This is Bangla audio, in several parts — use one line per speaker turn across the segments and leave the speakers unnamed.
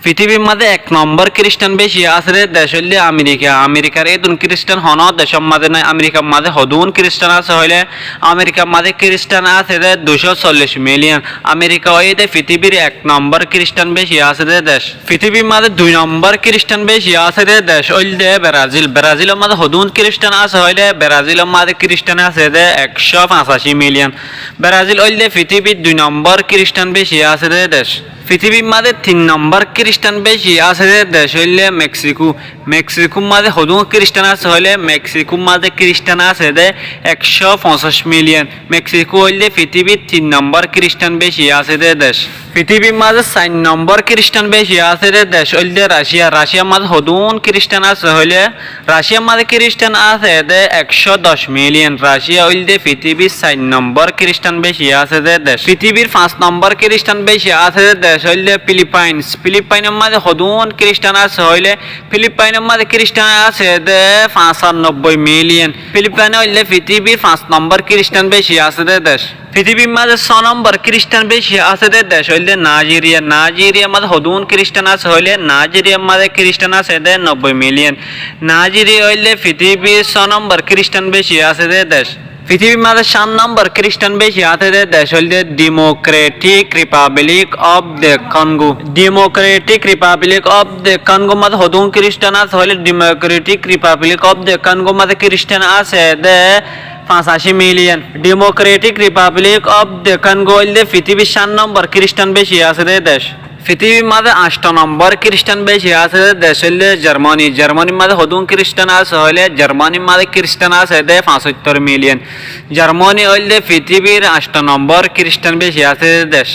পৃথিবীর মাঝে এক নম্বর খ্রিস্টান বেশি আছে দেশ হইলে আমেরিকা। আমেরিকার এই দুন খ্রিস্টান হন দেশের মাঝে নয়, আমেরিকার মাঝে হদুন খ্রিস্টান আছে হইলে আমেরিকার মাঝে খ্রিস্টান আছে 240 মিলিয়ন। আমেরিকা ওই পৃথিবীর এক নম্বর খ্রিস্টান বেশি আছে দেশ। পৃথিবীর মাঝে 2 নম্বর খ্রিস্টান বেশি আছে দেশ হইলে ব্রাজিল। ব্রাজিলের মাঝে হদুন খ্রিস্টান আছে হইলে ব্রাজিলের মাঝে খ্রিস্টান আছে 185 মিলিয়ন। ব্রাজিল হইলে পৃথিবীর 2 নম্বর খ্রিস্টান বেশি আছে দেশ। পৃথিবীর মাঝে 3 নম্বর খ্রিস্টান বেশি আছে দেশ হইলে মেক্সিকো। মেক্সিকোর মাঝে হদুন খ্রিস্টান আছে হইলে মেক্সিকোর মাঝে খ্রিস্টান আছে 150 মিলিয়ন। মেক্সিকো হইলে পৃথিবীর 3 নম্বর খ্রিস্টান বেশি আছে দেশ। পৃথিবীর মাঝে 4 নম্বর খ্রিস্টান বেশি আছে দেশ হইলে রাশিয়া। রাশিয়ার মাঝে হদুন খ্রিস্টান আছে হইলে রাশিয়ার মাঝে খ্রিস্টান আছে 110 মিলিয়ন। রাশিয়া হইলে পৃথিবীর 4 নম্বর খ্রিস্টান বেশি আছে দেশ। পৃথিবীর 5 নম্বর খ্রিস্টান বেশি আছে দেশ হইলে ফিলিপাইন্স। ফিলিপাইনের মাঝে হদুন খ্রিস্টান আছে হইলে ফিলিপাইনের মাঝে খ্রিস্টান আছে 95 মিলিয়ন। ফিলিপাইন হইলে পৃথিবীর 5 নম্বর খ্রিস্টান বেশি আছে দেশ। পৃথিবীর মাঝে 6 নম্বর খ্রিস্টান বেশি আছে দেশ হইলে নাইজেরিয়া। নাইজেরিয়ার মাঝে হদুন খ্রিস্টান আছে হইলে নাইজেরিয়ার মাঝে খ্রিস্টান আছে 90 মিলিয়ন। নাইজেরিয়া হইলে পৃথিবীর 6 নম্বর খ্রিস্টান বেশি আছে দেশ। পৃথিবীর মাঝে 7 নম্বর খ্রিস্টান বেশি আছে দেশ হইলে Democratic Republic of the Congo. Democratic Republic of the Congo মাঝে হদুন খ্রিস্টান আছে হইলে Democratic Republic of the Congo মাঝে খ্রিস্টান আছে 85 million. Democratic Republic of the Congo হইলে পৃথিবীর 7 নম্বর খ্রিস্টান বেশি আছে দেশ। পৃথিবীর মাঝে 8 নম্বর খ্রিস্টান বেশি আছে দেশ হইলে জার্মানি। জার্মানির মাঝে হদুন খ্রিস্টান আছে হইলে জার্মানির মাঝে খ্রিস্টান আছে 75 মিলিয়ন। জার্মানি হইলে পৃথিবীর 8 নম্বর খ্রিস্টান বেশি আছে দেশ।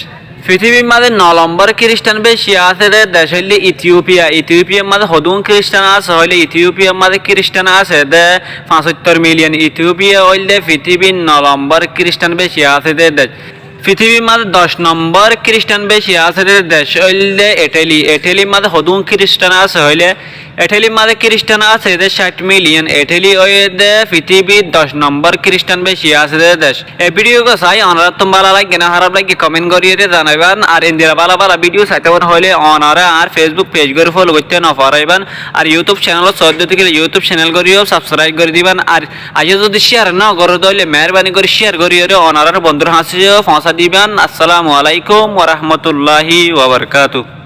পৃথিবীর মাঝে 9 নম্বর খ্রিস্টান বেশি আছে দেশ হইলে ইথিওপিয়া। ইথিওপিয়ার মাঝে হদুন খ্রিস্টান আছে হইলে ইথিওপিয়ার মাঝে খ্রিস্টান আছে 75 মিলিয়ন। ইথিওপিয়া হইলে পৃথিবীর 9 নম্বর খ্রিস্টান বেশি আছে দেশ। পৃথিবীর মাঝে 10 নম্বর খ্রিস্টান বেশি আছে দেশ হইলে ইটালি। ইটালির মাঝে হদুন খ্রিস্টান আছে হইলে ইটালির মাঝে খ্রিস্টান আছে 60 মিলিয়ন। ইটালি হইলে পৃথিবীর 10 নম্বর খ্রিস্টান বেশি আছে দেশ। এই ভিডিও চাই অনারা তোম ভালো লাগে না খারাপ লাগে কমেন্ট করিয়ে জানাইবেন। আর ইন্দিরা ভালো ভালো ভিডিও চাইতে হইলে অনারা আর ফেসবুক পেজ করে ফলো করতে না পারাইবেন। আর ইউটিউব চ্যানেল সদ্য থেকে ইউটিউব চ্যানেল করিও সাবস্ক্রাইব করে দিবেন। আর আজ যদি শেয়ার না করে তাহলে মেহরবানি করে শেয়ার করিয়ে অনারার বন্ধুর হাসিও পৌঁছা দিবেন। আসসালামু আলাইকুম ওয়া রাহমাতুল্লাহি ওয়া বারাকাতুহু।